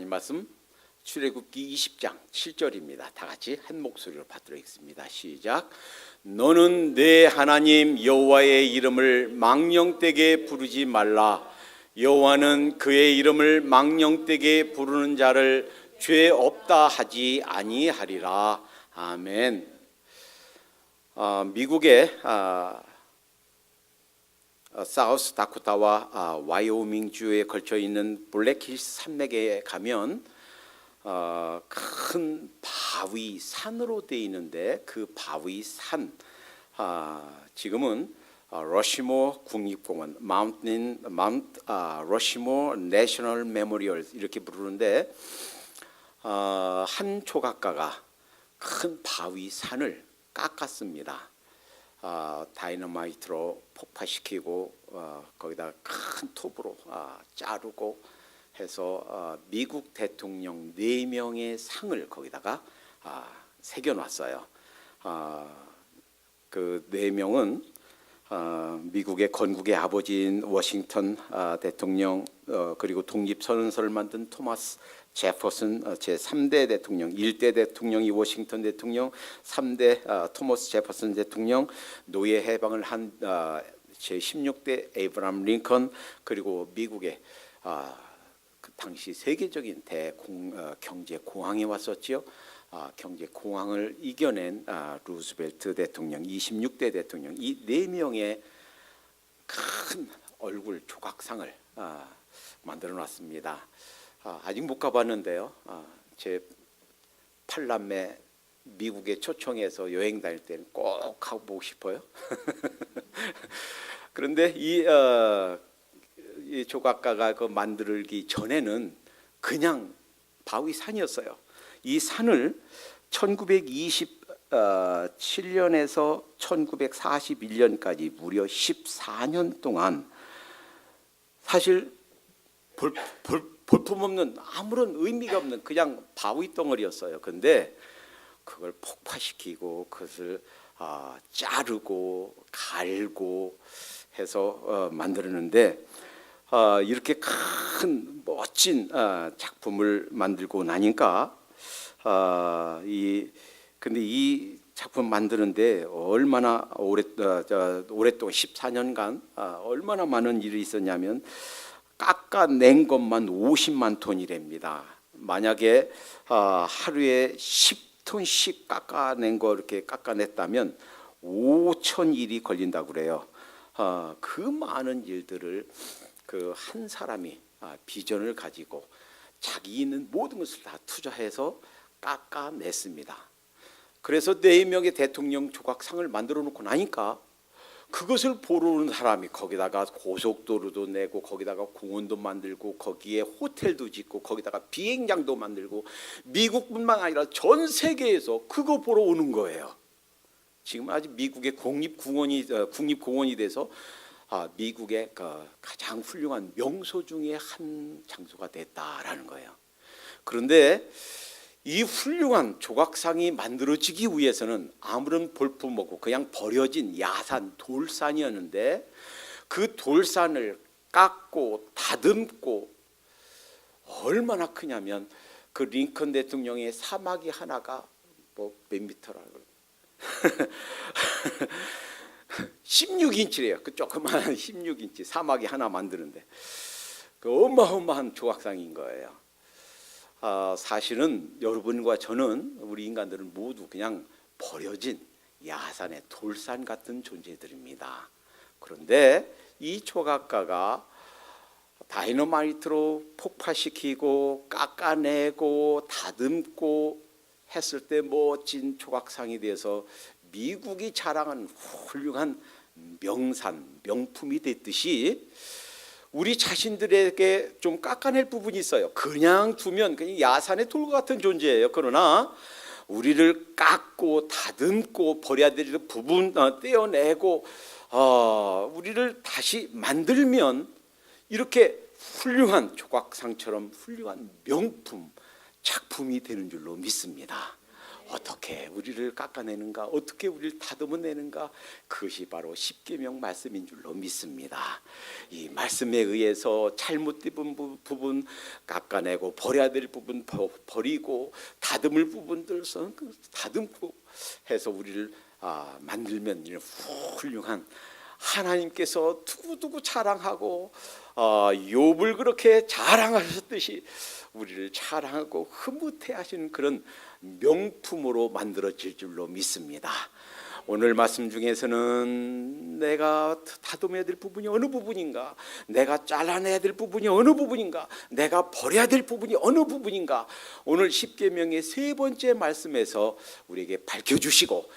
하나님 말씀 출애굽기 20장 7절입니다. 다 같이 한 목소리로 받들어 읽습니다. 시작. 너는 내 하나님 여호와의 이름을 망령되게 부르지 말라. 여호와는 그의 이름을 망령되게 부르는 자를 죄 없다 하지 아니하리라. 아멘. 미국의 사우스 다코타와 와이오밍 주에 걸쳐 있는 블랙힐스 산맥에 가면 큰 바위 산으로 되어 있는데 그 바위 산 지금은 러시모 국립공원 마운트 러시모 내셔널 메모리얼 이렇게 부르는데 한 조각가가 큰 바위 산을 깎았습니다. 다이너마이트로 폭파시키고 거기다 큰 톱으로 자르고 해서 미국 대통령 4명의 상을 거기다가 새겨놨어요. 그 4명은 미국의 건국의 아버지인 워싱턴 대통령, 그리고 독립선언서를 만든 토마스 제퍼슨 제3대 대통령, 1대 대통령이 워싱턴 대통령, 3대 토마스 제퍼슨 대통령, 노예 해방을 한 제16대 에이브람 링컨, 그리고 미국의 그 당시 세계적인 경제 공황이 왔었지요. 경제 공황을 이겨낸 루즈벨트 대통령, 26대 대통령, 이 4명의 큰 얼굴 조각상을 만들어 놨습니다. 아직 못 가봤는데요. 제 8남매 미국에 초청해서 여행 다닐 때는 꼭 가보고 싶어요. 그런데 이 조각가가 그 만들기 전에는 그냥 바위 산이었어요. 이 산을 1927년에서 1941년까지 무려 14년 동안 사실 볼품없는 아무런 의미가 없는 그냥 바위 덩어리였어요. 근데 그걸 폭파시키고 그것을 자르고 갈고 해서 만들었는데 이렇게 큰 멋진 작품을 만들고 나니까 근데 이 작품 만드는데 얼마나 오랫동안 14년간 얼마나 많은 일이 있었냐면 깎아낸 것만 50만 톤이랍니다. 만약에 하루에 10톤씩 깎아낸 거 이렇게 깎아냈다면 5,000일이 걸린다고 그래요. 그 많은 일들을 그 한 사람이 비전을 가지고 자기 있는 모든 것을 다 투자해서 깎아냈습니다. 그래서 4명의 대통령 조각상을 만들어 놓고 나니까 그것을 보러 오는 사람이 거기다가 고속도로도 내고 거기다가 공원도 만들고 거기에 호텔도 짓고 거기다가 비행장도 만들고 미국뿐만 아니라 전 세계에서 그거 보러 오는 거예요. 지금 아직 미국의 국립공원이 돼서 미국의 가장 훌륭한 명소 중에 한 장소가 됐다라는 거예요. 그런데 이 훌륭한 조각상이 만들어지기 위해서는 아무런 볼품 없고 그냥 버려진 야산 돌산이었는데 그 돌산을 깎고 다듬고 얼마나 크냐면 그 링컨 대통령의 사마귀 하나가 몇 미터라고 16인치래요. 그 조그마한 16인치 사마귀 하나 만드는데 그 어마어마한 조각상인 거예요. 사실은 여러분과 저는 우리 인간들은 모두 그냥 버려진 야산의 돌산 같은 존재들입니다. 그런데 이 조각가가 다이너마이트로 폭파시키고 깎아내고 다듬고 했을 때 멋진 조각상이 돼서 미국이 자랑하는 훌륭한 명산, 명품이 됐듯이 우리 자신들에게 좀 깎아낼 부분이 있어요. 그냥 두면 그냥 야산의 돌과 같은 존재예요. 그러나 우리를 깎고 다듬고 버려야 될 부분 떼어내고 우리를 다시 만들면 이렇게 훌륭한 조각상처럼 훌륭한 명품, 작품이 되는 줄로 믿습니다. 어떻게 우리를 깎아내는가, 어떻게 우리를 다듬어내는가, 그것이 바로 십계명 말씀인 줄로 믿습니다. 이 말씀에 의해서 잘못된 부분 깎아내고, 버려야 될 부분 버리고, 다듬을 부분들은 다듬고 해서 우리를 만들면 훌륭한, 하나님께서 두고두고 자랑하고 욥을 그렇게 자랑하셨듯이 우리를 자랑하고 흐뭇해 하시는 그런 명품으로 만들어질 줄로 믿습니다. 오늘 말씀 중에서는 내가 다듬어야 될 부분이 어느 부분인가, 내가 잘라내야 될 부분이 어느 부분인가, 내가 버려야 될 부분이 어느 부분인가, 오늘 십계명의 세 번째 말씀에서 우리에게 밝혀주시고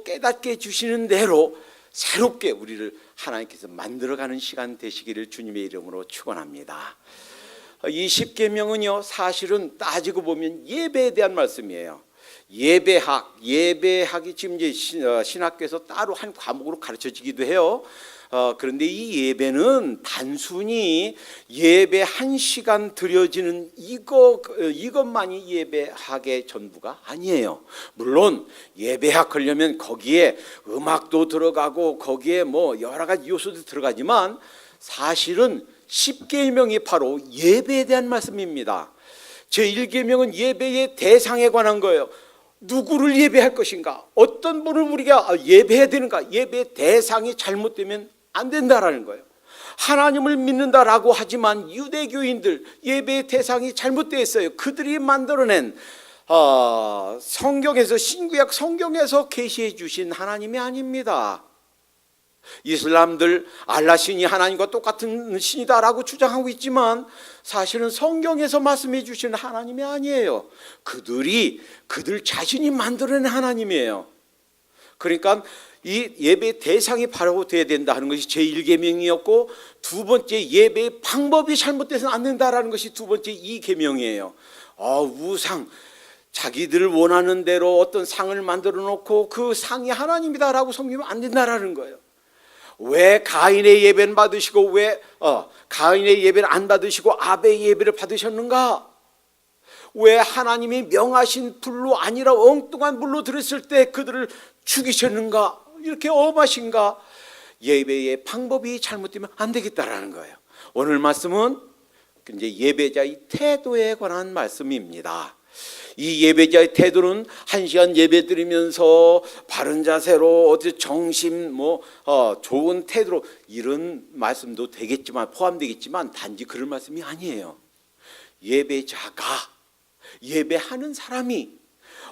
깨닫게 해주시는 대로 새롭게 우리를 하나님께서 만들어가는 시간 되시기를 주님의 이름으로 축원합니다. 이 십계명은요, 사실은 따지고 보면 예배에 대한 말씀이에요. 예배학이 지금 이제 신학교에서 따로 한 과목으로 가르쳐지기도 해요. 그런데 이 예배는 단순히 예배 한 시간 드려지는 이것만이 예배학의 전부가 아니에요. 물론 예배학 하려면 거기에 음악도 들어가고 거기에 뭐 여러 가지 요소도 들어가지만 사실은 십계명이 바로 예배에 대한 말씀입니다. 제1계명은 예배의 대상에 관한 거예요. 누구를 예배할 것인가, 어떤 분을 우리가 예배해야 되는가, 예배의 대상이 잘못되면 안 된다라는 거예요. 하나님을 믿는다라고 하지만 유대교인들 예배의 대상이 잘못되어 있어요. 그들이 만들어낸 성경에서, 신구약 성경에서 계시해 주신 하나님이 아닙니다. 이슬람들 알라 신이 하나님과 똑같은 신이다라고 주장하고 있지만 사실은 성경에서 말씀해 주시는 하나님이 아니에요. 그들 자신이 만들어낸 하나님이에요. 그러니까 이 예배의 대상이 바로 되어야 된다 하는 것이 제1계명이었고, 두 번째 예배의 방법이 잘못돼서는 안 된다라는 것이 두 번째 이 계명이에요. 우상, 자기들 원하는 대로 어떤 상을 만들어 놓고 그 상이 하나님이다라고 섬기면 안 된다라는 거예요. 왜 가인의 예배는 받으시고 왜 가인의 예배를 안 받으시고 아벨의 예배를 받으셨는가? 왜 하나님이 명하신 불로 아니라 엉뚱한 불로 들었을 때 그들을 죽이셨는가? 이렇게 엄하신가? 예배의 방법이 잘못되면 안 되겠다라는 거예요. 오늘 말씀은 이제 예배자의 태도에 관한 말씀입니다. 이 예배자의 태도는 한 시간 예배 드리면서 바른 자세로 정심 좋은 태도로 이런 말씀도 되겠지만 포함되겠지만 단지 그런 말씀이 아니에요. 예배자가, 예배하는 사람이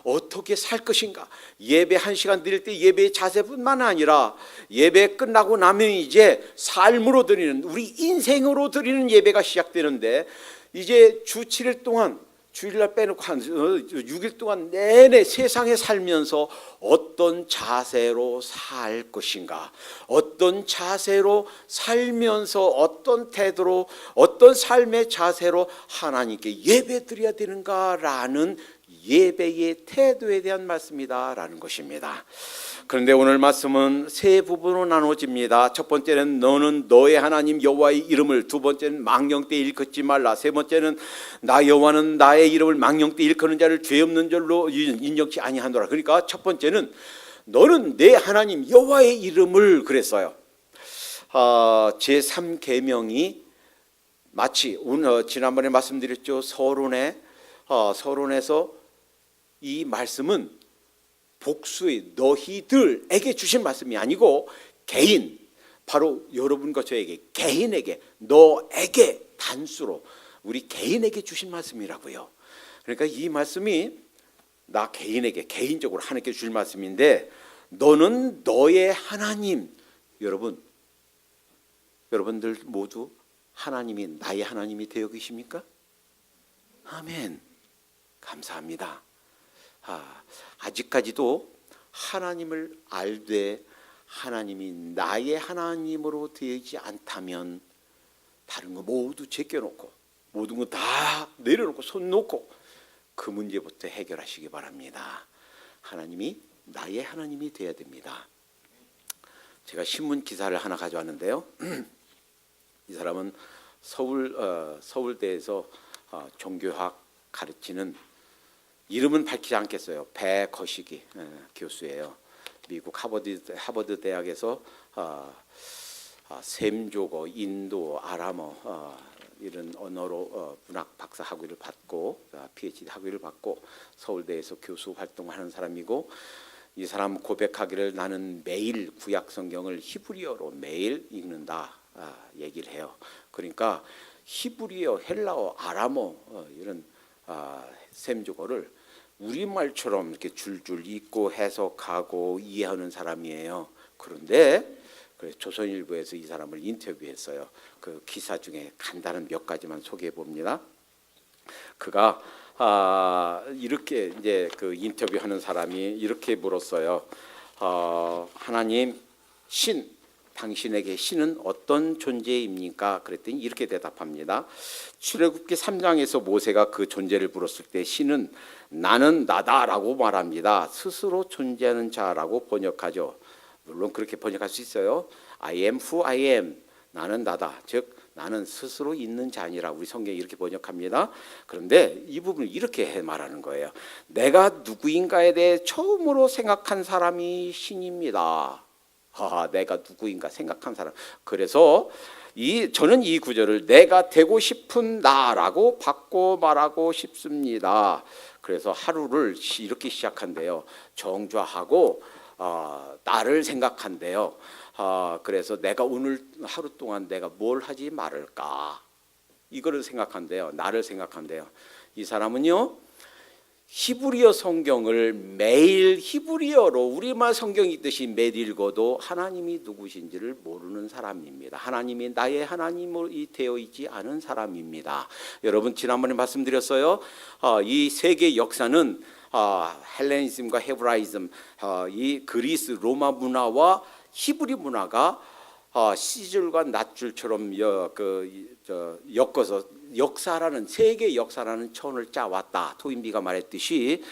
어떻게 살 것인가, 예배 한 시간 드릴 때 예배의 자세뿐만 아니라 예배 끝나고 나면 이제 삶으로 드리는, 우리 인생으로 드리는 예배가 시작되는데, 이제 주 7일 동안, 주일날 빼놓고 한 6일 동안 내내 세상에 살면서 어떤 자세로 살 것인가, 어떤 자세로 살면서 어떤 태도로, 어떤 삶의 자세로 하나님께 예배 드려야 되는가라는 예배의 태도에 대한 말씀이다라는 것입니다. 그런데 오늘 말씀은 세 부분으로 나눠집니다. 첫 번째는 너는 너의 하나님 여호와의 이름을, 두 번째는 망령 때 일컫지 말라, 세 번째는 나 여호와는 나의 이름을 망령 때 일컫는 자를 죄 없는 절로 인정치 아니하노라. 그러니까 첫 번째는 너는 내 하나님 여호와의 이름을 그랬어요. 제3계명이 마치 지난번에 말씀드렸죠. 서론에서 이 말씀은 복수의 너희들에게 주신 말씀이 아니고 개인, 바로 여러분과 저에게, 개인에게, 너에게 단수로 우리 개인에게 주신 말씀이라고요. 그러니까 이 말씀이 나 개인에게, 개인적으로 하나님께 주신 말씀인데, 너는 너의 하나님, 여러분들 모두 하나님이 나의 하나님이 되어 계십니까? 아멘. 감사합니다. 아직까지도 하나님을 알되 하나님이 나의 하나님으로 되지 않다면 다른 거 모두 제껴놓고 모든 거 다 내려놓고 손 놓고 그 문제부터 해결하시기 바랍니다. 하나님이 나의 하나님이 되어야 됩니다. 제가 신문 기사를 하나 가져왔는데요. 이 사람은 서울대에서 종교학 가르치는 이름은 밝히지 않겠어요. 배 거시기 교수예요. 미국 하버드 대학에서 셈조거, 인도, 아람어 이런 언어로 문학 박사 학위를 받고 PhD 학위를 받고 서울대에서 교수 활동하는 사람이고, 이 사람 고백하기를 나는 매일 구약 성경을 히브리어로 매일 읽는다 얘기를 해요. 그러니까 히브리어, 헬라어, 아람어 이런 셈조거를 우리말처럼 이렇게 줄줄 읽고 해석하고 이해하는 사람이에요. 그런데 조선일보에서 이 사람을 인터뷰했어요. 그 기사 중에 간단한 몇 가지만 소개해 봅니다. 그가 이렇게 이제 그 인터뷰하는 사람이 이렇게 물었어요. 하나님, 당신에게 신은 어떤 존재입니까? 그랬더니 이렇게 대답합니다. 출애굽기 3장에서 모세가 그 존재를 물었을 때 신은 나는 나다라고 말합니다. 스스로 존재하는 자라고 번역하죠. 물론 그렇게 번역할 수 있어요. I am who I am. 나는 나다. 즉 나는 스스로 있는 자니라. 우리 성경이 이렇게 번역합니다. 그런데 이 부분을 이렇게 말하는 거예요. 내가 누구인가에 대해 처음으로 생각한 사람이 신입니다. 내가 누구인가 생각한 사람. 그래서 저는 이 구절을 내가 되고 싶은 나라고 바꿔 말하고 싶습니다. 그래서 하루를 이렇게 시작한대요. 정좌하고 나를 생각한대요. 그래서 내가 오늘 하루 동안 내가 뭘 하지 말을까, 이거를 생각한대요. 나를 생각한대요. 이 사람은요, 히브리어 성경을 매일 히브리어로 우리말 성경 읽듯이 매일 읽어도 하나님이 누구신지를 모르는 사람입니다. 하나님이 나의 하나님이 되어 있지 않은 사람입니다. 여러분, 지난번에 말씀드렸어요. 이 세계 역사는 헬레니즘과 헤브라이즘, 이 그리스 로마 문화와 히브리 문화가 시줄과 낫줄처럼 엮어서 역사라는, 세계 역사라는 천을 짜왔다. 토인비가 말했듯이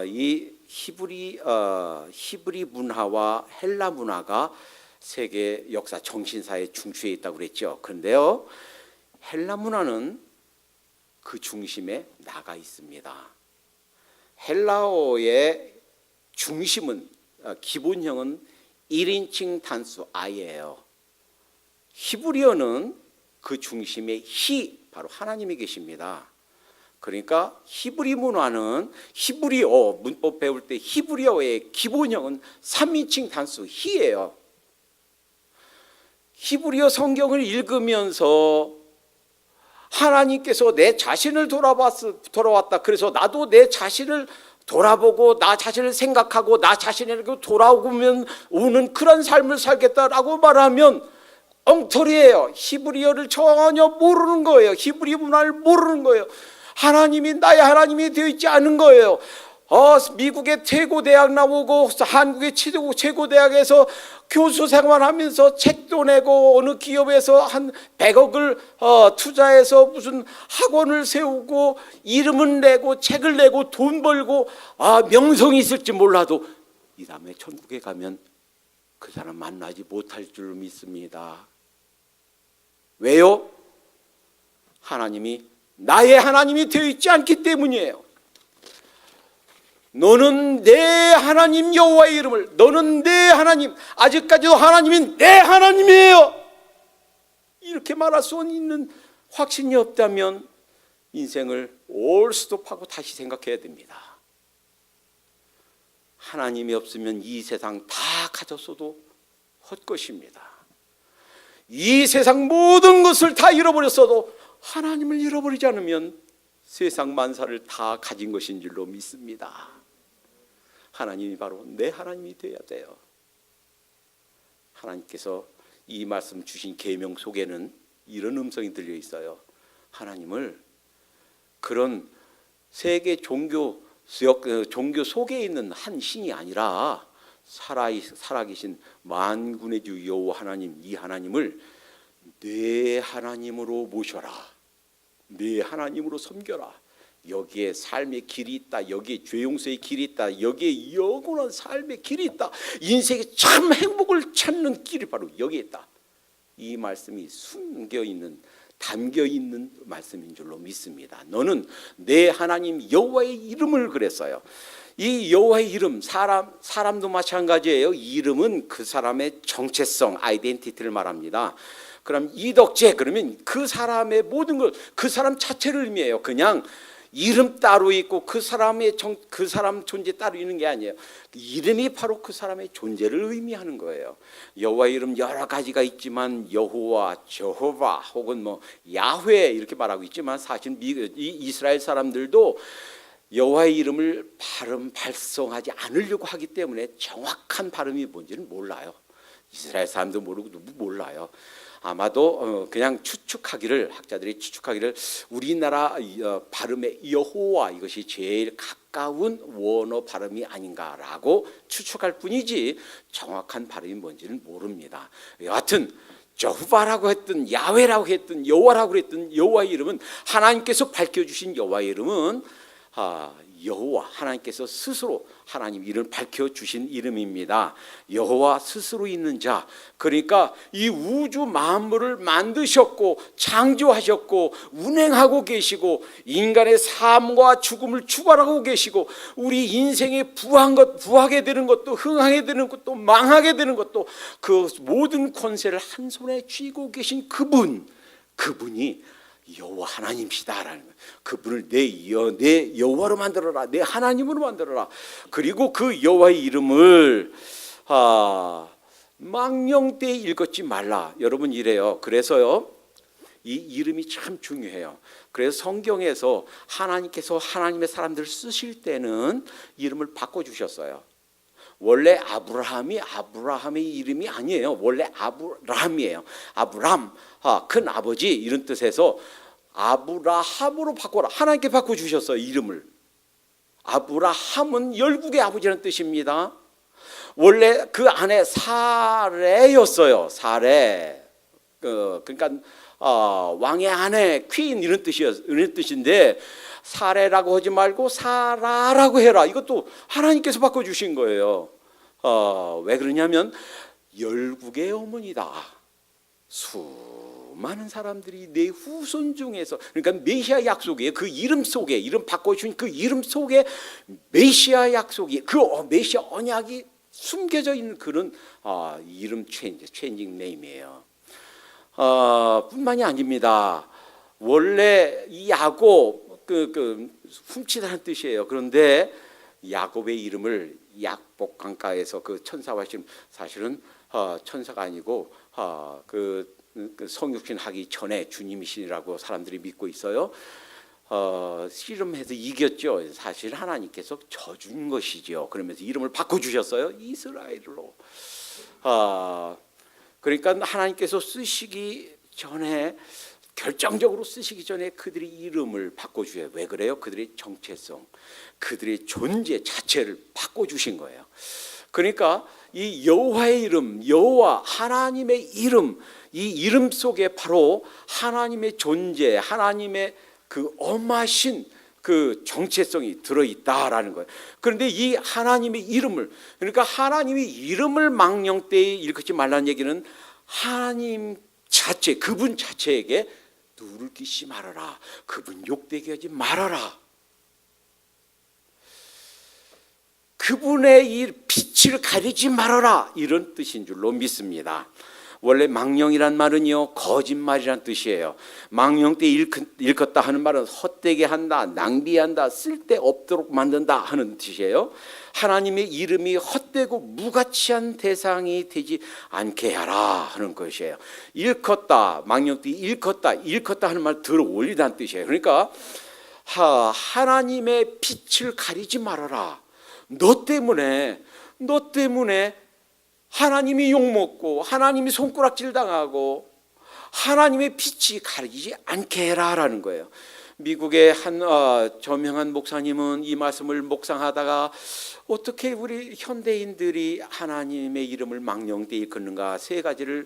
이 히브리 문화와 헬라 문화가 세계 역사 정신사의 중추에 있다고 그랬죠. 그런데요, 헬라 문화는 그 중심에 나가 있습니다. 헬라어의 중심은, 기본형은 1인칭 단수 I예요. 히브리어는 그 중심에 바로 하나님이 계십니다. 그러니까 히브리 문화는, 히브리어 문법 배울 때 히브리어의 기본형은 3인칭 단수 히예요. 히브리어 성경을 읽으면서 하나님께서 내 자신을 돌아왔다. 그래서 나도 내 자신을 돌아보고 나 자신을 생각하고 나 자신에게 돌아오면 오는 그런 삶을 살겠다라고 말하면 엉터리예요. 히브리어를 전혀 모르는 거예요. 히브리 문화를 모르는 거예요. 하나님이 나의 하나님이 되어 있지 않은 거예요. 미국의 최고 대학 나오고 한국의 최고 대학에서 교수 생활하면서 책도 내고 어느 기업에서 한 100억을 투자해서 무슨 학원을 세우고 이름은 내고 책을 내고 돈 벌고 명성이 있을지 몰라도 이 다음에 천국에 가면 그 사람 만나지 못할 줄 믿습니다. 왜요? 하나님이 나의 하나님이 되어 있지 않기 때문이에요. 너는 내 하나님 여호와의 이름을, 너는 내 하나님, 아직까지도 하나님이 내 하나님이에요, 이렇게 말할 수 있는 확신이 없다면 인생을 올 스톱하고 다시 생각해야 됩니다. 하나님이 없으면 이 세상 다 가졌어도 헛것입니다. 이 세상 모든 것을 다 잃어버렸어도 하나님을 잃어버리지 않으면 세상 만사를 다 가진 것인 줄로 믿습니다. 하나님이 바로 내 하나님이 되어야 돼요. 하나님께서 이 말씀 주신 계명 속에는 이런 음성이 들려 있어요. 하나님을 그런 세계 종교 속에 있는 한 신이 아니라 살아계신 만군의 주 여호와 하나님, 이 하나님을 내 하나님으로 모셔라. 내 하나님으로 섬겨라. 여기에 삶의 길이 있다. 여기에 죄 용서의 길이 있다. 여기에 영원한 삶의 길이 있다. 인생의 참 행복을 찾는 길이 바로 여기에 있다. 이 말씀이 숨겨있는 담겨 있는 말씀인 줄로 믿습니다. 너는 내 하나님 여호와의 이름을 그랬어요. 이 여호와의 이름, 사람도 마찬가지예요. 이름은 그 사람의 정체성, 아이덴티티를 말합니다. 그럼 이덕재 그러면 그 사람의 모든 걸, 그 사람 자체를 의미해요. 그냥 이름 따로 있고 그 사람 존재 따로 있는 게 아니에요. 이름이 바로 그 사람의 존재를 의미하는 거예요. 여호와의 이름 여러 가지가 있지만 여호와, 저호바 혹은 뭐 야훼 이렇게 말하고 있지만 사실 이스라엘 사람들도 여호와의 이름을 발성하지 않으려고 하기 때문에 정확한 발음이 뭔지는 몰라요. 이스라엘 사람도 모르고 누구 몰라요. 아마도 그냥 추측하기를, 학자들이 추측하기를 우리나라 발음의 여호와 이것이 제일 가까운 원어 발음이 아닌가라고 추측할 뿐이지 정확한 발음이 뭔지는 모릅니다. 여하튼 저후바라고 했든 야훼라고 했든 여호와라고 했든 여호와의 이름은, 하나님께서 밝혀주신 여호와의 이름은 여호와, 하나님께서 스스로 하나님 이름을 밝혀주신 이름입니다. 여호와 스스로 있는 자, 그러니까 이 우주 만물을 만드셨고 창조하셨고 운행하고 계시고 인간의 삶과 죽음을 주관하고 계시고 우리 인생에 부하게 되는 것도 흥하게 되는 것도 망하게 되는 것도 그 모든 권세를 한 손에 쥐고 계신 그분이 여호와 하나님이시다라는 거예요. 그분을 내 여호와로 만들어라, 내 하나님으로 만들어라. 그리고 그 여호와의 이름을 망령되이 읽지 말라. 여러분 이래요. 그래서요, 이 이름이 참 중요해요. 그래서 성경에서 하나님께서 하나님의 사람들을 쓰실 때는 이름을 바꿔주셨어요. 원래 아브라함의 이름이 아니에요. 원래 아브라함이에요. 아브람, 큰 아버지 이런 뜻에서 아브라함으로 바꿔라. 하나님께 바꿔주셨어요, 이름을. 아브라함은 열국의 아버지라는 뜻입니다. 원래 그 안에 사레였어요. 사레. 그러니까 왕의 아내, 퀸 이런 뜻인데 사레라고 하지 말고 사라라고 해라. 이것도 하나님께서 바꿔주신 거예요. 왜 그러냐면 열국의 어머니다. 수많은 사람들이 내 후손 중에서, 그러니까 메시아 약속이에요. 그 이름 속에, 이름 바꿔주신 그 이름 속에 메시아 약속이, 그 메시아 언약이 숨겨져 있는 그런 이름 체인징 네임이에요. 뿐만이 아닙니다. 원래 이 야곱 훔치다는 뜻이에요. 그런데 야곱의 이름을 약복 강가에서 그 천사와 사실은 천사가 아니고 그 성육신 하기 전에 주님이시라고 사람들이 믿고 있어요. 씨름해서 이겼죠. 사실 하나님께서 져준 것이죠. 그러면서 이름을 바꿔주셨어요. 이스라엘로. 그러니까 하나님께서 쓰시기 전에, 결정적으로 쓰시기 전에 그들의 이름을 바꿔주셔요. 왜 그래요? 그들의 정체성, 그들의 존재 자체를 바꿔주신 거예요. 그러니까 이 여호와의 이름, 여호와 하나님의 이름, 이 이름 속에 바로 하나님의 존재, 하나님의 그 엄하신 그 정체성이 들어있다라는 거예요. 그런데 이 하나님의 이름을, 그러니까 하나님의 이름을 망령되이 일컫지 말라는 얘기는 하나님 자체, 그분 자체에게 누를 끼지 말아라. 그분 욕되게 하지 말아라. 그분의 이 빛을 가리지 말아라. 이런 뜻인 줄로 믿습니다. 원래 망령이란 말은요, 거짓말이란 뜻이에요. 망령 때 일컫다 하는 말은 헛되게 한다, 낭비한다, 쓸데없도록 만든다 하는 뜻이에요. 하나님의 이름이 헛되고 무가치한 대상이 되지 않게 하라 하는 것이에요. 일컫다, 망령 때 일컫다 하는 말 들어 올리다는 뜻이에요. 그러니까 하나님의 빛을 가리지 말아라. 너 때문에 하나님이 욕먹고 하나님이 손가락질 당하고 하나님의 빛이 가리지 않게 해라라는 거예요. 미국의 한 저명한 목사님은 이 말씀을 묵상하다가 어떻게 우리 현대인들이 하나님의 이름을 망령되이 일컫는가, 세 가지를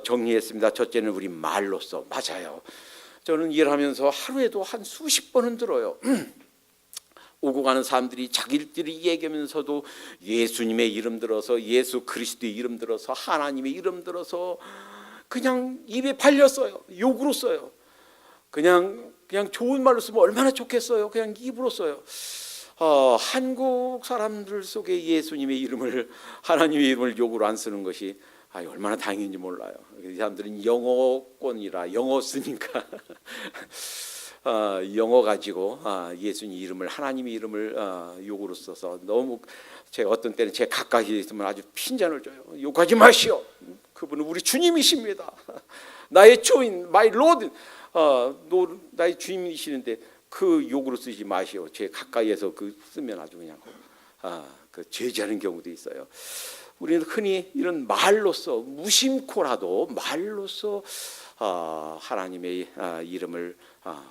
정리했습니다. 첫째는 우리 말로써. 맞아요. 저는 일하면서 하루에도 한 수십 번은 들어요. 오고 가는 사람들이 자기들이 얘기하면서도 예수님의 이름 들어서, 예수 그리스도의 이름 들어서, 하나님의 이름 들어서 그냥 입에 발렸어요. 욕으로 써요. 그냥 좋은 말로 쓰면 얼마나 좋겠어요. 그냥 입으로 써요. 한국 사람들 속에 예수님의 이름을, 하나님의 이름을 욕으로 안 쓰는 것이 얼마나 다행인지 몰라요. 이 사람들은 영어권이라 영어 쓰니까 영어 가지고 예수님 이름을, 하나님의 이름을 욕으로 써서 너무, 제가 어떤 때는 제 가까이 있으면 아주 핀잔을 줘요. 욕하지 마시오. 그분은 우리 주님이십니다. 나의 주인, my Lord, 나의 주님이시는데 그 욕으로 쓰지 마시오. 제 가까이에서 그 쓰면 아주 그냥 그 죄지하는 경우도 있어요. 우리는 흔히 이런 말로써, 무심코라도 말로써 하나님의 이름을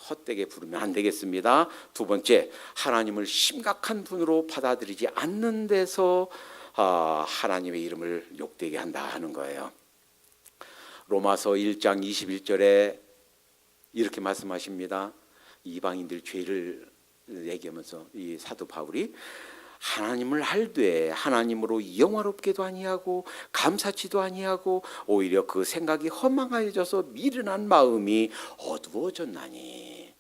헛되게 부르면 안 되겠습니다. 두 번째, 하나님을 심각한 분으로 받아들이지 않는 데서 하나님의 이름을 욕되게 한다 하는 거예요. 로마서 1장 21절에 이렇게 말씀하십니다. 이방인들 죄를 얘기하면서 이 사도 바울이 하나님을 할되 하나님으로 영화롭게도 아니하고 감사치도 아니하고 오히려 그 생각이 허망하여져서 미련한 마음이 어두워졌나니.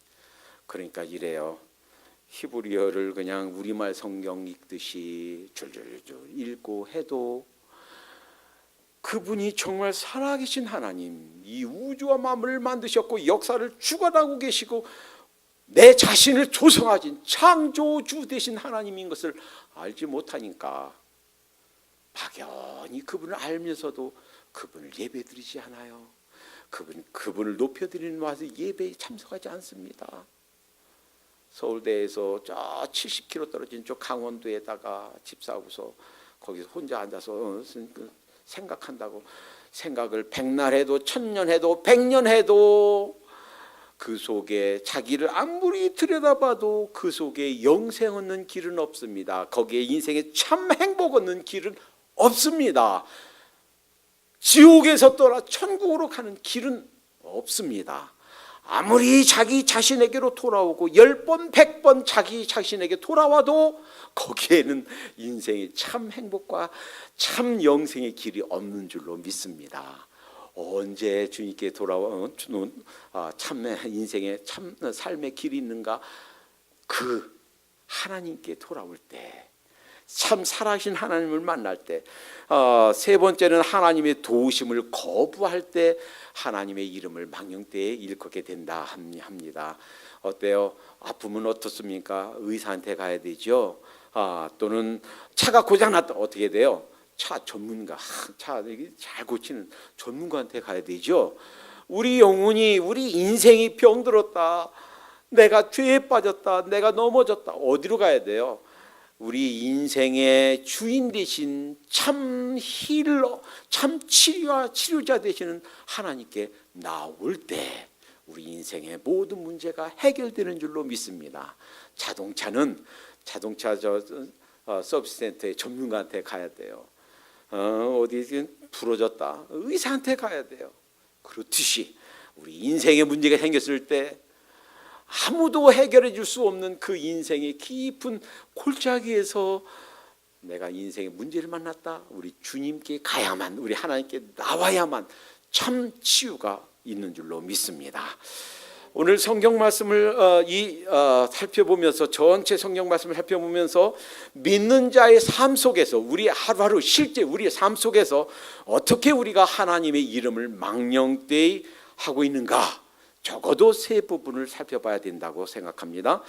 그러니까 이래요. 히브리어를 그냥 우리말 성경 읽듯이 줄줄줄 읽고 해도 그분이 정말 살아계신 하나님, 이 우주와 만물을 만드셨고 역사를 주관하고 계시고 내 자신을 조성하신 창조주 되신 하나님인 것을 알지 못하니까 막연히 그분을 알면서도 그분을 예배드리지 않아요. 그분을 높여드리는 와서 예배에 참석하지 않습니다. 서울대에서 저 70km 떨어진 저 강원도에다가 집 사고서 거기서 혼자 앉아서 생각한다고, 생각을 100날 해도 1000년 해도 100년 해도 그 속에 자기를 아무리 들여다봐도 그 속에 영생 얻는 길은 없습니다. 거기에 인생에 참 행복 얻는 길은 없습니다. 지옥에서 떠나 천국으로 가는 길은 없습니다. 아무리 자기 자신에게로 돌아오고 10번 100번 자기 자신에게 돌아와도 거기에는 인생의 참 행복과 참 영생의 길이 없는 줄로 믿습니다. 언제 주님께 돌아와 참 인생의 참 삶의 길이 있는가? 그 하나님께 돌아올 때, 참 살아계신 하나님을 만날 때, 세 번째는 하나님의 도우심을 거부할 때 하나님의 이름을 망령되이 일컫게 된다 합니다. 어때요? 아프면 어떻습니까? 의사한테 가야 되죠. 또는 차가 고장났다 어떻게 돼요? 차 전문가, 차 잘 고치는 전문가한테 가야 되죠. 우리 영혼이, 우리 인생이 병들었다, 내가 죄에 빠졌다, 내가 넘어졌다, 어디로 가야 돼요? 우리 인생의 주인 되신 참 힐러, 참 치료자 되시는 하나님께 나올 때 우리 인생의 모든 문제가 해결되는 줄로 믿습니다. 자동차는 자동차 서비스 센터의 전문가한테 가야 돼요. 어디 부러졌다, 의사한테 가야 돼요. 그렇듯이 우리 인생에 문제가 생겼을 때 아무도 해결해 줄 수 없는 그 인생의 깊은 골짜기에서 내가 인생의 문제를 만났다, 우리 주님께 가야만, 우리 하나님께 나와야만 참 치유가 있는 줄로 믿습니다. 오늘 성경 말씀을 살펴보면서, 전체 성경 말씀을 살펴보면서 믿는 자의 삶 속에서, 우리 하루하루 실제 우리의 삶 속에서 어떻게 우리가 하나님의 이름을 망령되이 하고 있는가, 적어도 세 부분을 살펴봐야 된다고 생각합니다.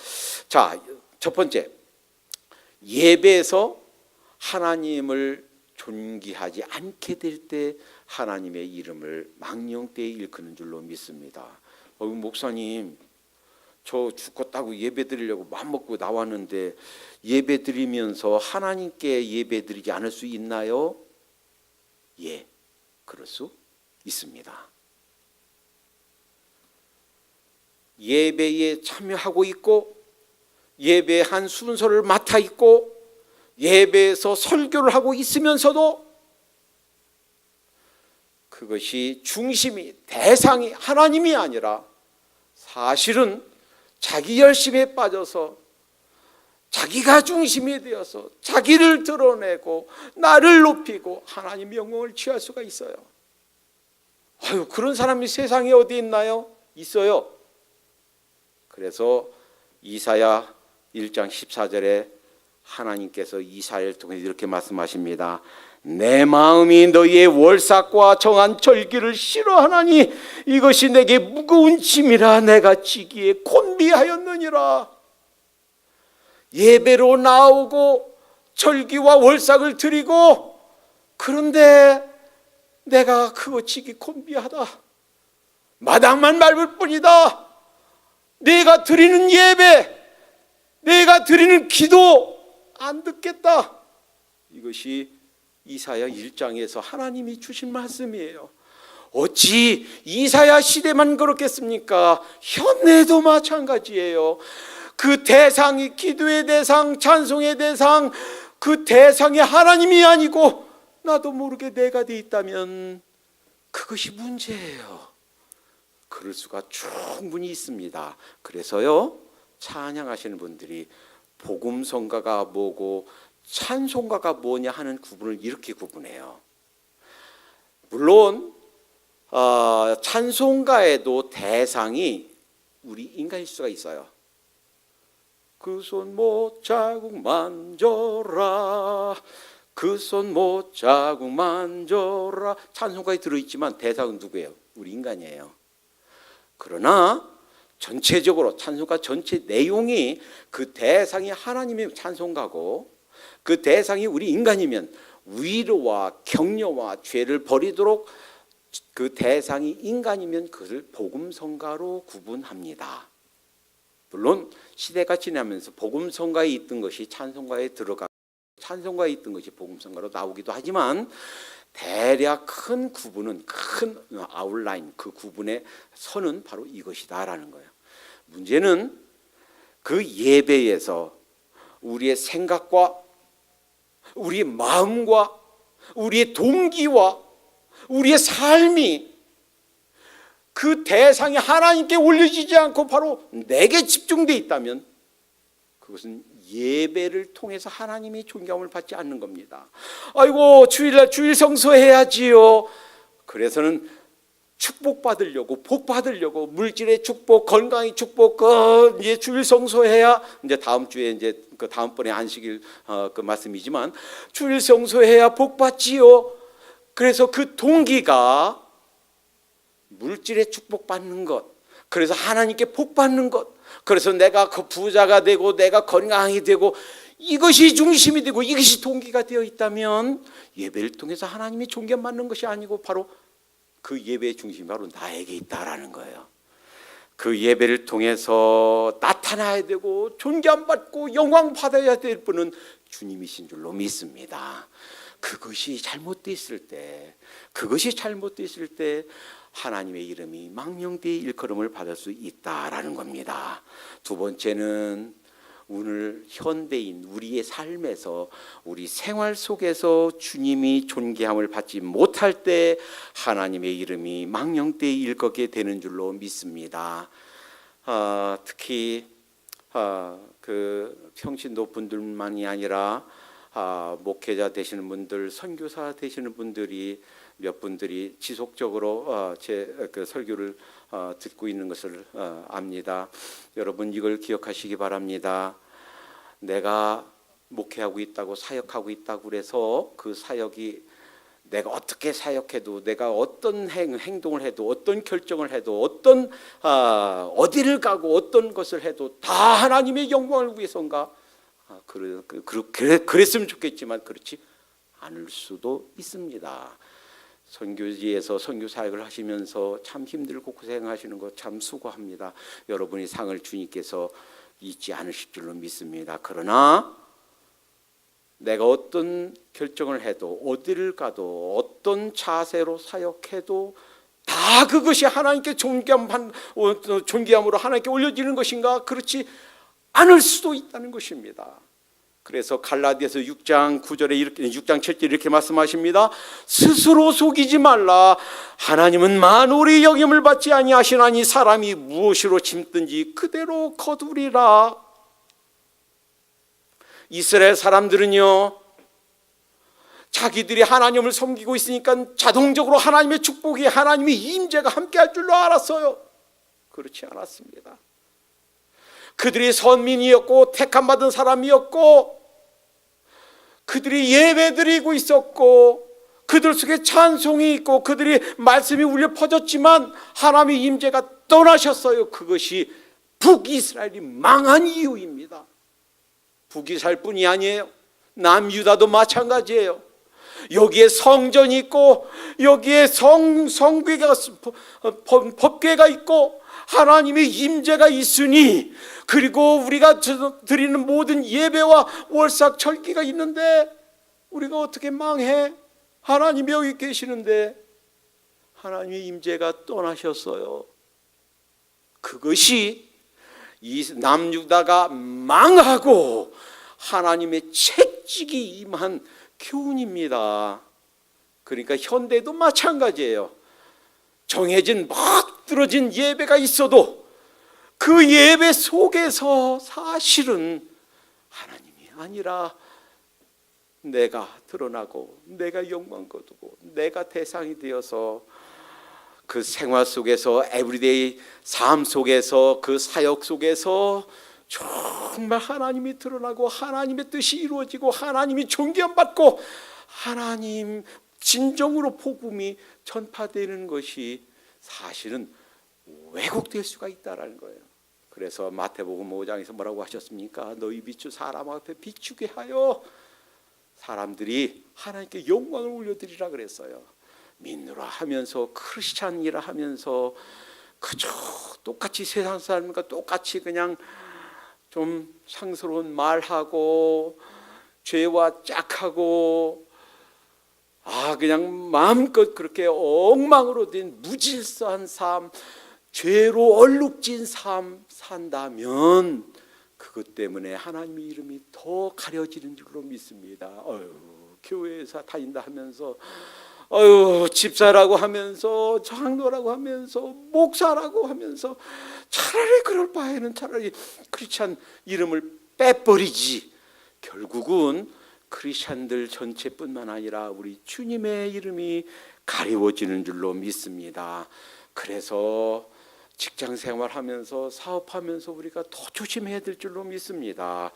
자, 첫 번째, 예배에서 하나님을 존귀하지 않게 될 때 하나님의 이름을 망령되이 일컫는 줄로 믿습니다. 목사님, 저 죽겠다고 예배 드리려고 마음먹고 나왔는데 예배 드리면서 하나님께 예배 드리지 않을 수 있나요? 예, 그럴 수 있습니다. 예배에 참여하고 있고 예배의 한 순서를 맡아 있고 예배에서 설교를 하고 있으면서도 그것이 중심이, 대상이 하나님이 아니라 사실은 자기 열심에 빠져서 자기가 중심이 되어서 자기를 드러내고 나를 높이고 하나님 영광을 취할 수가 있어요. 그런 사람이 세상에 어디 있나요? 있어요. 그래서 이사야 1장 14절에 하나님께서 이사야를 통해 이렇게 말씀하십니다. 내 마음이 너희의 월삭과 정한 절기를 싫어하나니 이것이 내게 무거운 짐이라 내가 지기에 곤비하였느니라. 예배로 나오고 절기와 월삭을 드리고, 그런데 내가 그거 지기 곤비하다. 마당만 밟을 뿐이다. 내가 드리는 예배, 내가 드리는 기도 안 듣겠다. 이것이 이사야 1장에서 하나님이 주신 말씀이에요. 어찌 이사야 시대만 그렇겠습니까? 현대도 마찬가지예요. 그 대상이 기도의 대상, 찬송의 대상, 그 대상이 하나님이 아니고 나도 모르게 내가 돼 있다면 그것이 문제예요. 그럴 수가 충분히 있습니다. 그래서요, 찬양하시는 분들이 복음성가가 뭐고 찬송가가 뭐냐 하는 구분을 이렇게 구분해요. 물론 찬송가에도 대상이 우리 인간일 수가 있어요. 그 손 못 자국 만져라, 그 손 못 자국 만져라, 찬송가에 들어있지만 대상은 누구예요? 우리 인간이에요. 그러나 전체적으로 찬송가 전체 내용이 그 대상이 하나님의 찬송가고 그 대상이 우리 인간이면 위로와 격려와 죄를 버리도록 그 대상이 인간이면 그것을 복음성가로 구분합니다. 물론 시대가 지나면서 복음성가에 있던 것이 찬송가에 들어가고 찬송가에 있던 것이 복음성가로 나오기도 하지만 대략 큰 구분은, 큰 아웃라인, 그 구분의 선은 바로 이것이다라는 거예요. 문제는 그 예배에서 우리의 생각과 우리의 마음과 우리의 동기와 우리의 삶이 그 대상이 하나님께 올려지지 않고 바로 내게 집중되어 있다면 그것은 예배를 통해서 하나님의 존경을 받지 않는 겁니다. 아이고, 주일날 주일 성수해야지요. 그래서는 축복받으려고, 복받으려고, 물질의 축복, 건강의 축복, 이제 주일 성수해야, 이제 다음 주에 이제 그 다음번에 안식일 그 말씀이지만 주일 성수해야 복받지요. 그래서 그 동기가 물질의 축복받는 것, 그래서 하나님께 복받는 것, 그래서 내가 그 부자가 되고 내가 건강하게 되고 이것이 중심이 되고 이것이 동기가 되어 있다면 예배를 통해서 하나님이 존경받는 것이 아니고 바로 그 예배의 중심이 바로 나에게 있다라는 거예요. 그 예배를 통해서 나타나야 되고 존경받고 영광 받아야 될 분은 주님이신 줄로 믿습니다. 그것이 잘못되어 있을 때, 그것이 잘못되어 있을 때 하나님의 이름이 망령되이 일컬음을 받을 수 있다라는 겁니다. 두 번째는 오늘 현대인 우리의 삶에서 우리 생활 속에서 주님이 존귀함을 받지 못할 때 하나님의 이름이 망령되이 일컫게 되는 줄로 믿습니다. 특히 그 평신도 분들만이 아니라 목회자 되시는 분들, 선교사 되시는 분들이 몇 분들이 지속적으로 제 그 설교를 듣고 있는 것을 압니다. 여러분 이걸 기억하시기 바랍니다. 내가 목회하고 있다고, 사역하고 있다고 그래서 그 사역이 내가 어떻게 사역해도, 내가 어떤 행동을 해도, 어떤 결정을 해도, 어떤 어디를 가고 어떤 것을 해도 다 하나님의 영광을 위해서인가? 그랬으면 좋겠지만 그렇지 않을 수도 있습니다. 선교지에서 선교 사역을 하시면서 참 힘들고 고생하시는 거 참 수고합니다. 여러분이 상을 주님께서 잊지 않으실 줄로 믿습니다. 그러나 내가 어떤 결정을 해도, 어디를 가도, 어떤 자세로 사역해도 다 그것이 하나님께 존귀함으로 하나님께 올려지는 것인가? 그렇지 않을 수도 있다는 것입니다. 그래서 갈라디아서 6장 9절에 이렇게, 6장 7절에 이렇게 말씀하십니다. 스스로 속이지 말라. 하나님은 만물의 영임을 받지 아니하시나니 사람이 무엇으로 짐든지 그대로 거두리라. 이스라엘 사람들은요, 자기들이 하나님을 섬기고 있으니까 자동적으로 하나님의 축복이, 하나님의 임재가 함께할 줄로 알았어요. 그렇지 않았습니다. 그들이 선민이었고 택함 받은 사람이었고 그들이 예배드리고 있었고 그들 속에 찬송이 있고 그들이 말씀이 울려 퍼졌지만 하나님의 임재가 떠나셨어요. 그것이 북이스라엘이 망한 이유입니다. 북이스라엘뿐이 아니에요. 남유다도 마찬가지예요. 여기에 성전이 있고 여기에 성궤가 법궤가 있고 하나님의 임재가 있으니 그리고 우리가 드리는 모든 예배와 월삭 절기가 있는데 우리가 어떻게 망해? 하나님이 여기 계시는데 하나님의 임재가 떠나셨어요. 그것이 이 남유다가 망하고 하나님의 채찍이 임한 교훈입니다. 그러니까 현대도 마찬가지예요. 정해진 멋들어진 예배가 있어도 그 예배 속에서 사실은 하나님이 아니라 내가 드러나고 내가 영광 거두고 내가 대상이 되어서 그 생활 속에서 에브리데이 삶 속에서 그 사역 속에서 정말 하나님이 드러나고 하나님의 뜻이 이루어지고 하나님이 존경받고 하나님 진정으로 복음이 전파되는 것이 사실은 왜곡될 수가 있다라는 거예요. 그래서 마태복음 5장에서 뭐라고 하셨습니까? 너희 빛을 사람 앞에 비추게 하여 사람들이 하나님께 영광을 올려드리라 그랬어요. 믿느라 하면서 크리스찬이라 하면서 그저 똑같이 세상 사람과 똑같이 그냥 좀 상스러운 말하고 죄와 짝하고 그냥 마음껏 그렇게 엉망으로 된 무질서한 삶, 죄로 얼룩진 삶 산다면 그것 때문에 하나님의 이름이 더 가려지는 줄로 믿습니다. 교회에서 다닌다 하면서 집사라고 하면서 장로라고 하면서 목사라고 하면서 차라리 그럴 바에는 차라리 크리스찬 이름을 빼버리지. 결국은 크리스찬들 전체뿐만 아니라 우리 주님의 이름이 가리워지는 줄로 믿습니다. 그래서 직장 생활하면서 사업하면서 우리가 더 조심해야 될 줄로 믿습니다.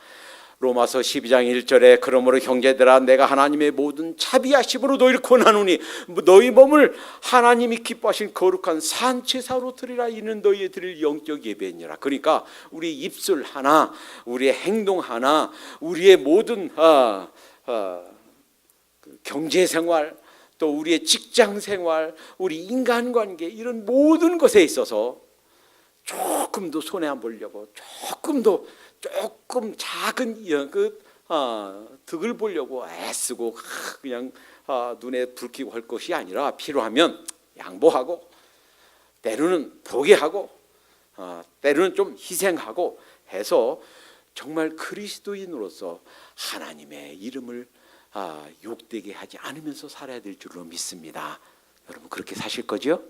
로마서 12장 1절에 그러므로 형제들아 내가 하나님의 모든 자비하심으로 너희를 권하노니 너희 몸을 하나님이 기뻐하신 거룩한 산제사로 드리라. 이는 너희의 드릴 영적 예배니라. 그러니까 우리 입술 하나, 우리의 행동 하나, 우리의 모든 경제생활, 또 우리의 직장생활, 우리 인간관계 이런 모든 것에 있어서 조금도 손해 안 보려고 조금 작은 득을 보려고 애쓰고 그냥 눈에 불 켜고 할 것이 아니라 필요하면 양보하고 때로는 포기하고 때로는 좀 희생하고 해서 정말 그리스도인으로서 하나님의 이름을 욕되게 하지 않으면서 살아야 될 줄로 믿습니다. 여러분 그렇게 사실 거죠?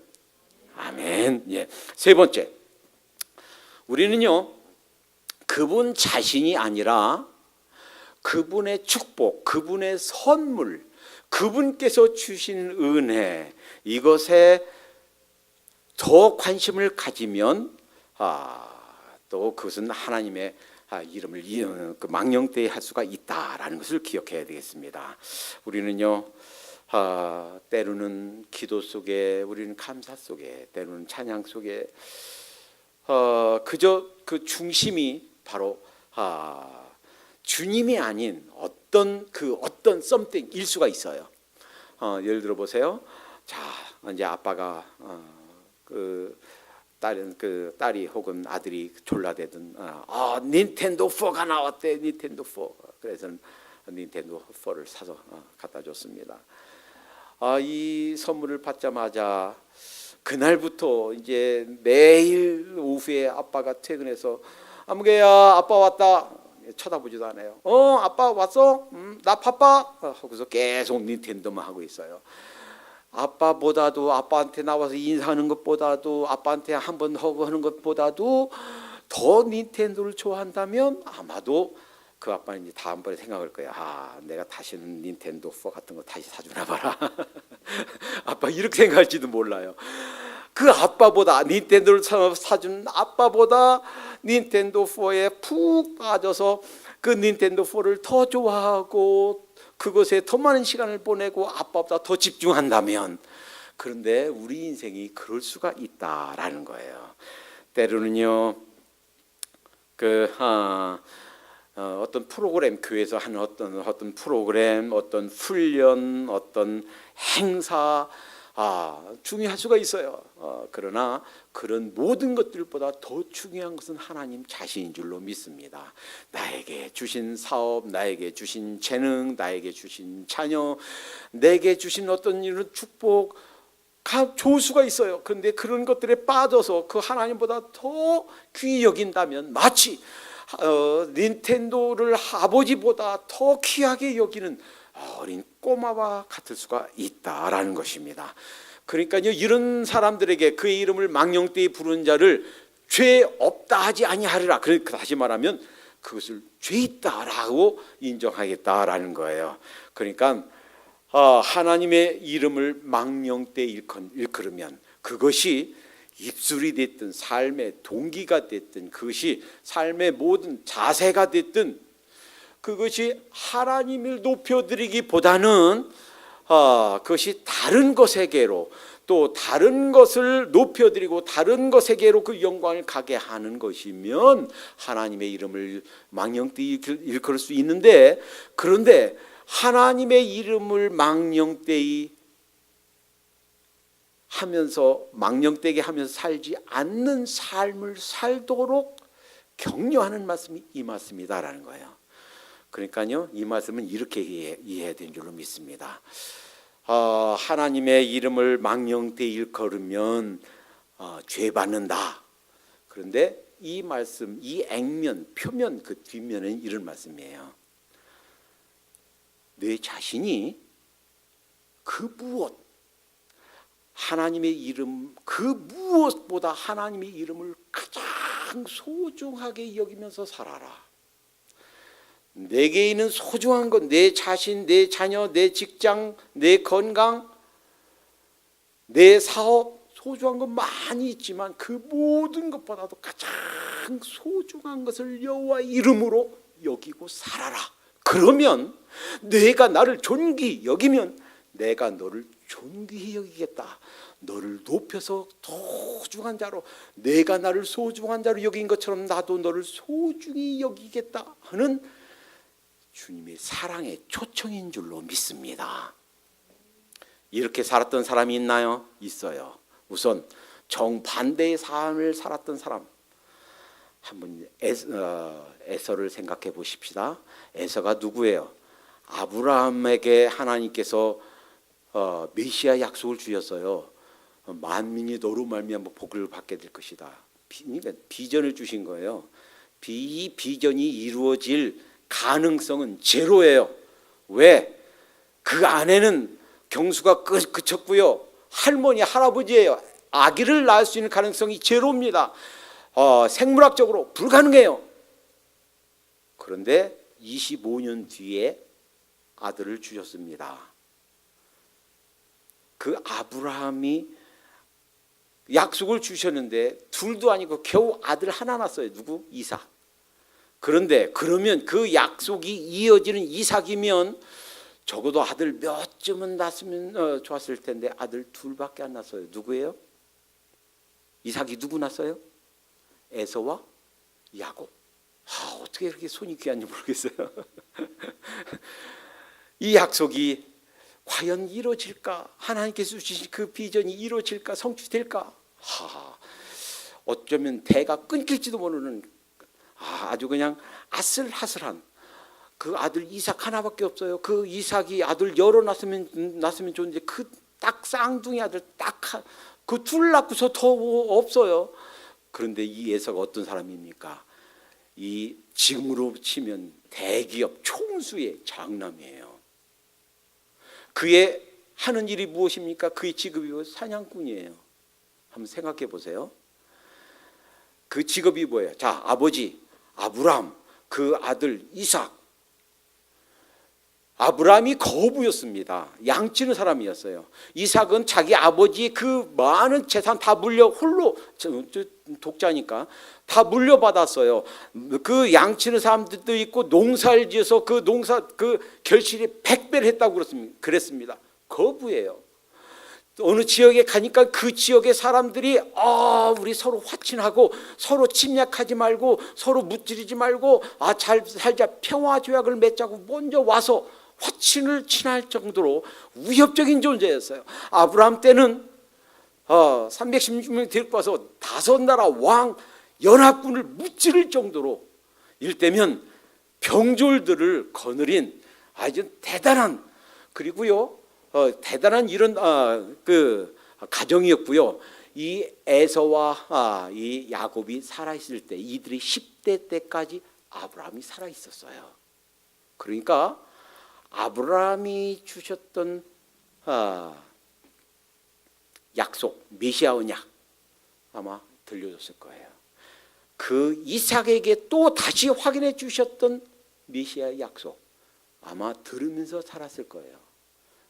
아멘. 예. 세 번째, 우리는요 그분 자신이 아니라 그분의 축복, 그분의 선물, 그분께서 주신 은혜 이것에 더 관심을 가지면 또 그것은 하나님의 이름을 망령되이 할 수가 있다라는 것을 기억해야 되겠습니다. 우리는요 때로는 기도 속에, 우리는 감사 속에, 때로는 찬양 속에 그저 그 중심이 바로 주님이 아닌 어떤 something일 수가 있어요. 예를 들어 보세요. 자, 이제 아빠가 딸이 혹은 아들이 졸라대든 닌텐도 4가 나왔대. 닌텐도 4. 그래서 닌텐도 4를 사서 갖다 줬습니다. 이 선물을 받자마자 그날부터 이제 매일 오후에 아빠가 퇴근해서 아무개야 아빠 왔다. 쳐다보지도 않아요. 아빠 왔어? 나 바빠? 하고서 계속 닌텐도만 하고 있어요. 아빠보다도, 아빠한테 나와서 인사하는 것보다도, 아빠한테 한번 허그하는 것보다도 더 닌텐도를 좋아한다면 아마도 그 아빠는 이제 다음번에 생각할 거야. 내가 다시는 닌텐도 4 같은 거 다시 사주나 봐라. 아빠 이렇게 생각할지도 몰라요. 그 아빠보다, 닌텐도를 사준 아빠보다 닌텐도 4에 푹 빠져서 그 닌텐도 4를 더 좋아하고 그것에 더 많은 시간을 보내고 아빠보다 더 집중한다면, 그런데 우리 인생이 그럴 수가 있다라는 거예요. 때로는요, 어떤 프로그램, 교회에서 하는 어떤 프로그램, 어떤 훈련, 어떤 행사, 중요할 수가 있어요. 그러나 그런 모든 것들보다 더 중요한 것은 하나님 자신인 줄로 믿습니다. 나에게 주신 사업, 나에게 주신 재능, 나에게 주신 자녀, 내게 주신 어떤 이런 축복, 좋을 수가 있어요. 그런데 그런 것들에 빠져서 그 하나님보다 더 귀히 여긴다면 마치 닌텐도를 아버지보다 더 귀하게 여기는 어린 꼬마와 같을 수가 있다라는 것입니다. 그러니까요, 이런 사람들에게 그의 이름을 망령되이 부르는 자를 죄 없다 하지 아니하리라. 그러니까 다시 말하면 그것을 죄 있다라고 인정하겠다라는 거예요. 그러니까 하나님의 이름을 망령되이 일컬으면 그것이 입술이 됐든 삶의 동기가 됐든 그것이 삶의 모든 자세가 됐든 그것이 하나님을 높여드리기보다는 그것이 다른 것에게로, 또 다른 것을 높여드리고 다른 것에게로 그 영광을 가게 하는 것이면 하나님의 이름을 망령되이 일컬을 수 있는데, 그런데 하나님의 이름을 망령되이 하면서, 망령되게 하면서 살지 않는 삶을 살도록 격려하는 말씀이 이 말씀이다라는 거예요. 그러니까요, 이 말씀은 이렇게 이해해야 되는 줄로 믿습니다. 하나님의 이름을 망령되이 일컬으면 죄 받는다. 그런데 이 말씀, 이 액면, 표면, 그 뒷면은 이런 말씀이에요. 내 자신이 그 무엇, 하나님의 이름, 그 무엇보다 하나님의 이름을 가장 소중하게 여기면서 살아라. 내게 있는 소중한 것, 내 자신, 내 자녀, 내 직장, 내 건강, 내 사업, 소중한 것 많이 있지만 그 모든 것보다도 가장 소중한 것을 여호와의 이름으로 여기고 살아라. 그러면 내가 나를 존귀히 여기면 내가 너를 존귀히 여기겠다. 너를 높여서 소중한 자로, 내가 나를 소중한 자로 여긴 것처럼 나도 너를 소중히 여기겠다 하는 주님의 사랑의 초청인 줄로 믿습니다. 이렇게 살았던 사람이 있나요? 있어요. 우선 정반대의 삶을 살았던 사람, 한번 에서를 생각해 보십시다. 에서가 누구예요? 아브라함에게 하나님께서 메시아 약속을 주셨어요. 만민이 너로 말미암아 복을 받게 될 것이다. 비전을 주신 거예요. 이 비전이 이루어질 가능성은 제로예요. 왜? 그 안에는 경수가 그쳤고요. 할머니, 할아버지예요. 아기를 낳을 수 있는 가능성이 제로입니다. 생물학적으로 불가능해요. 그런데 25년 뒤에 아들을 주셨습니다. 그 아브라함이 약속을 주셨는데 둘도 아니고 겨우 아들 하나 낳았어요. 누구? 이삭. 그런데 그러면 그 약속이 이어지는 이삭이면 적어도 아들 몇 쯤은 낳았으면 좋았을 텐데 아들 둘밖에 안 낳았어요. 누구예요? 이삭이 누구 낳았어요? 에서와 야곱. 어떻게 이렇게 손이 귀한지 모르겠어요. 이 약속이 과연 이루어질까? 하나님께서 주신 그 비전이 이루어질까? 성취될까? 어쩌면 대가 끊길지도 모르는 아주 그냥 아슬아슬한 그 아들 이삭 하나밖에 없어요. 그 이삭이 아들 여러 낳았으면 좋은데 그 딱 쌍둥이 아들 딱 그 둘 낳고서 더 없어요. 그런데 이 에서가 어떤 사람입니까? 이 지금으로 치면 대기업 총수의 장남이에요. 그의 하는 일이 무엇입니까? 그의 직업이 사냥꾼이에요. 한번 생각해 보세요. 그 직업이 뭐예요? 자, 아버지 아브라함, 그 아들 이삭, 아브라함이 거부였습니다. 양치는 사람이었어요. 이삭은 자기 아버지의 그 많은 재산 다 홀로 독자니까 다 물려받았어요. 그 양치는 사람들도 있고 농사를 지어서 그 농사 그 결실이 100배를 했다고 그랬습니다. 거부예요. 어느 지역에 가니까 그 지역의 사람들이 우리 서로 화친하고 서로 침략하지 말고 서로 무찌르지 말고 잘 살자, 평화 조약을 맺자고 먼저 와서 화친을 친할 정도로 위협적인 존재였어요. 아브라함 때는 316명 데리고 와서 5나라 왕 연합군을 무찌를 정도로 일대면 병졸들을 거느린 아주 대단한, 그리고요 대단한 이런 그 가정이었고요. 이 에서와 이 야곱이 살아 있을 때, 이들이 10대 때까지 아브라함이 살아 있었어요. 그러니까 아브라함이 주셨던 약속, 메시아 언약 아마 들려줬을 거예요. 그 이삭에게 또 다시 확인해 주셨던 메시아 약속 아마 들으면서 살았을 거예요.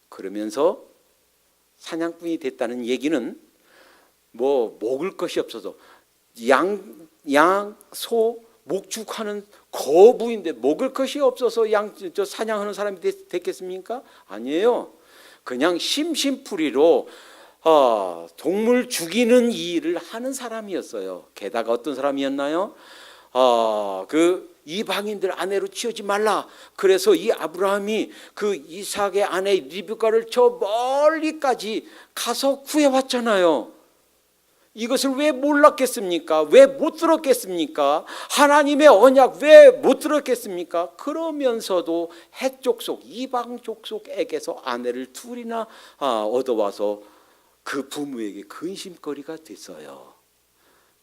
그러면서 사냥꾼이 됐다는 얘기는 먹을 것이 없어서 양, 소, 목축하는 거부인데 먹을 것이 없어서 사냥하는 사람이 됐겠습니까? 아니에요. 그냥 심심풀이로 동물 죽이는 일을 하는 사람이었어요. 게다가 어떤 사람이었나요? 그 이방인들 아내로 취하지 말라. 그래서 이 아브라함이 그 이삭의 아내 리브가를 저 멀리까지 가서 구해왔잖아요. 이것을 왜 몰랐겠습니까? 왜 못 들었겠습니까? 하나님의 언약 왜 못 들었겠습니까? 그러면서도 해족속, 이방 족속에게서 아내를 둘이나 얻어와서 그 부모에게 근심거리가 됐어요.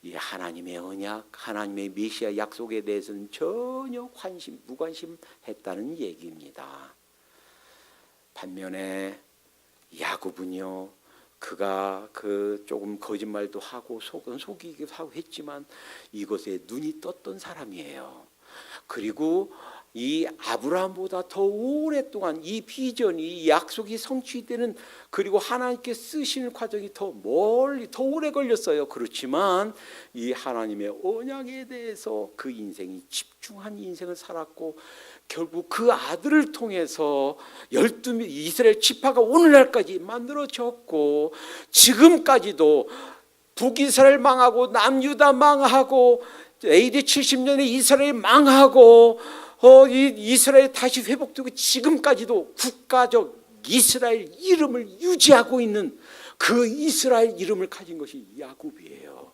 이 하나님의 언약, 하나님의 메시아 약속에 대해서는 전혀 무관심했다는 얘기입니다. 반면에 야곱은요, 그가 조금 거짓말도 하고 속이기도 하고 했지만 이것에 눈이 떴던 사람이에요. 그리고 이 아브라함보다 더 오랫동안 이 비전이, 이 약속이 성취되는, 그리고 하나님께 쓰시는 과정이 더 멀리, 더 오래 걸렸어요. 그렇지만 이 하나님의 언약에 대해서 그 인생이 집중한 인생을 살았고, 결국 그 아들을 통해서 12 이스라엘 지파가 오늘날까지 만들어졌고, 지금까지도 북이스라엘 망하고 남유다 망하고 AD 70년에 이스라엘 망하고 이스라엘 다시 회복되고 지금까지도 국가적 이스라엘 이름을 유지하고 있는 그 이스라엘 이름을 가진 것이 야곱이에요.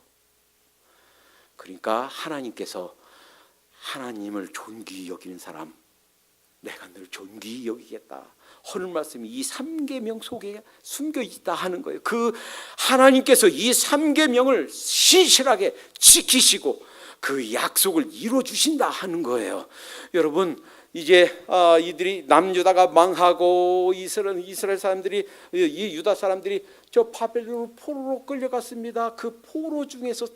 그러니까 하나님께서 하나님을 존귀히 여기는 사람, 내가 늘 존귀히 여기겠다 하는 말씀이 이 3계명 속에 숨겨 있다 하는 거예요. 그 하나님께서 이 3계명을 신실하게 지키시고 그 약속을 이루어 주신다 하는 거예요. 여러분, 이제 이들이 남유다가 망하고 이스라엘 사람들이, 이 유다 사람들이 저 바벨론 포로로 끌려갔습니다. 그 포로 중에서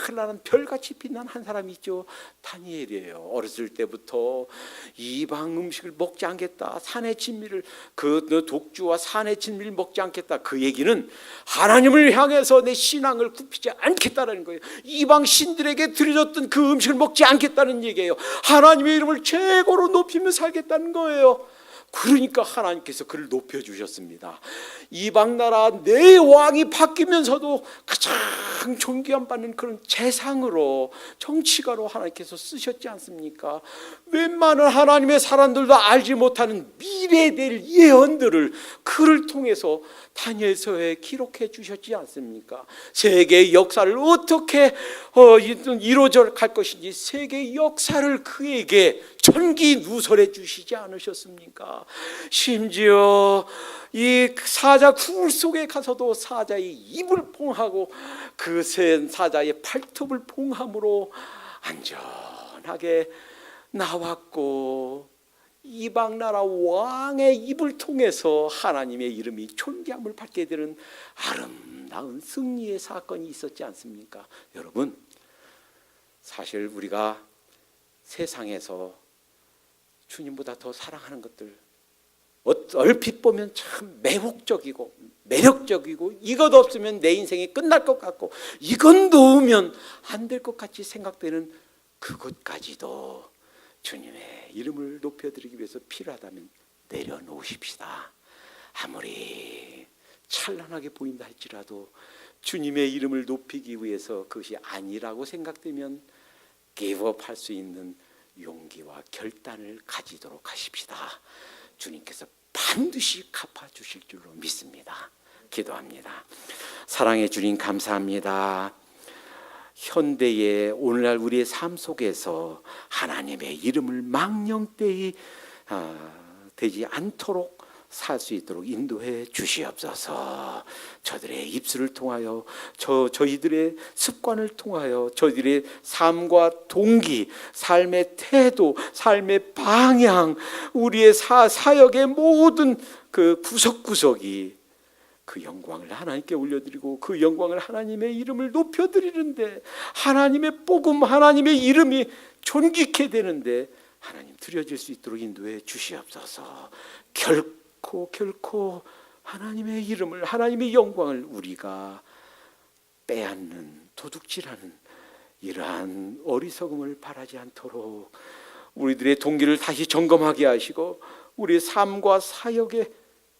찬란한 별같이 빛난 한 사람이 있죠. 다니엘이에요. 어렸을 때부터 이방 음식을 먹지 않겠다, 산의 진미를, 그 독주와 산의 진미를 먹지 않겠다, 그 얘기는 하나님을 향해서 내 신앙을 굽히지 않겠다라는 거예요. 이방 신들에게 드려졌던 그 음식을 먹지 않겠다는 얘기예요. 하나님의 이름을 최고로 높이며 살겠다는 거예요. 그러니까 하나님께서 그를 높여주셨습니다. 이방 나라 내 왕이 바뀌면서도 가장 존귀함 받는 그런 재상으로, 정치가로 하나님께서 쓰셨지 않습니까? 웬만한 하나님의 사람들도 알지 못하는 미래에 될 예언들을 그를 통해서 다니엘서에 기록해 주셨지 않습니까? 세계의 역사를 어떻게 이루어져 갈 것인지 세계의 역사를 그에게 전기 누설해 주시지 않으셨습니까? 심지어 이 사자 굴 속에 가서도 사자의 입을 봉하고 그 센 사자의 팔톱을 봉함으로 안전하게 나왔고, 이방 나라 왕의 입을 통해서 하나님의 이름이 존귀함을 받게 되는 아름다운 승리의 사건이 있었지 않습니까? 여러분, 사실 우리가 세상에서 주님보다 더 사랑하는 것들 얼핏 보면 참 매혹적이고 매력적이고 이것 없으면 내 인생이 끝날 것 같고 이건 놓으면 안 될 것 같이 생각되는 그것까지도 주님의 이름을 높여드리기 위해서 필요하다면 내려놓으십시다. 아무리 찬란하게 보인다 할지라도 주님의 이름을 높이기 위해서 그것이 아니라고 생각되면 기브업 할 수 있는 용기와 결단을 가지도록 하십시다. 주님께서 반드시 갚아주실 줄로 믿습니다. 기도합니다. 사랑의 주님 감사합니다. 현대의 오늘날 우리의 삶 속에서 하나님의 이름을 망령되이 되지 않도록 살 수 있도록 인도해 주시옵소서. 저들의 입술을 통하여 저희들의 습관을 통하여 저희들의 삶과 동기, 삶의 태도, 삶의 방향, 우리의 사역의 모든 그 구석구석이 그 영광을 하나님께 올려드리고 그 영광을 하나님의 이름을 높여드리는데 하나님의 복음, 하나님의 이름이 존귀케 되는데 하나님 드려질 수 있도록 인도해 주시옵소서. 결코 하나님의 이름을, 하나님의 영광을 우리가 빼앗는, 도둑질하는 이러한 어리석음을 바라지 않도록 우리들의 동기를 다시 점검하게 하시고 우리의 삶과 사역의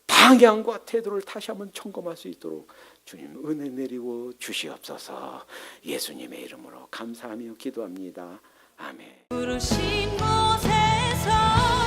방향과 태도를 다시 한번 점검할 수 있도록 주님 은혜 내리고 주시옵소서. 예수님의 이름으로 감사하며 기도합니다. 아멘. 부르신 곳에서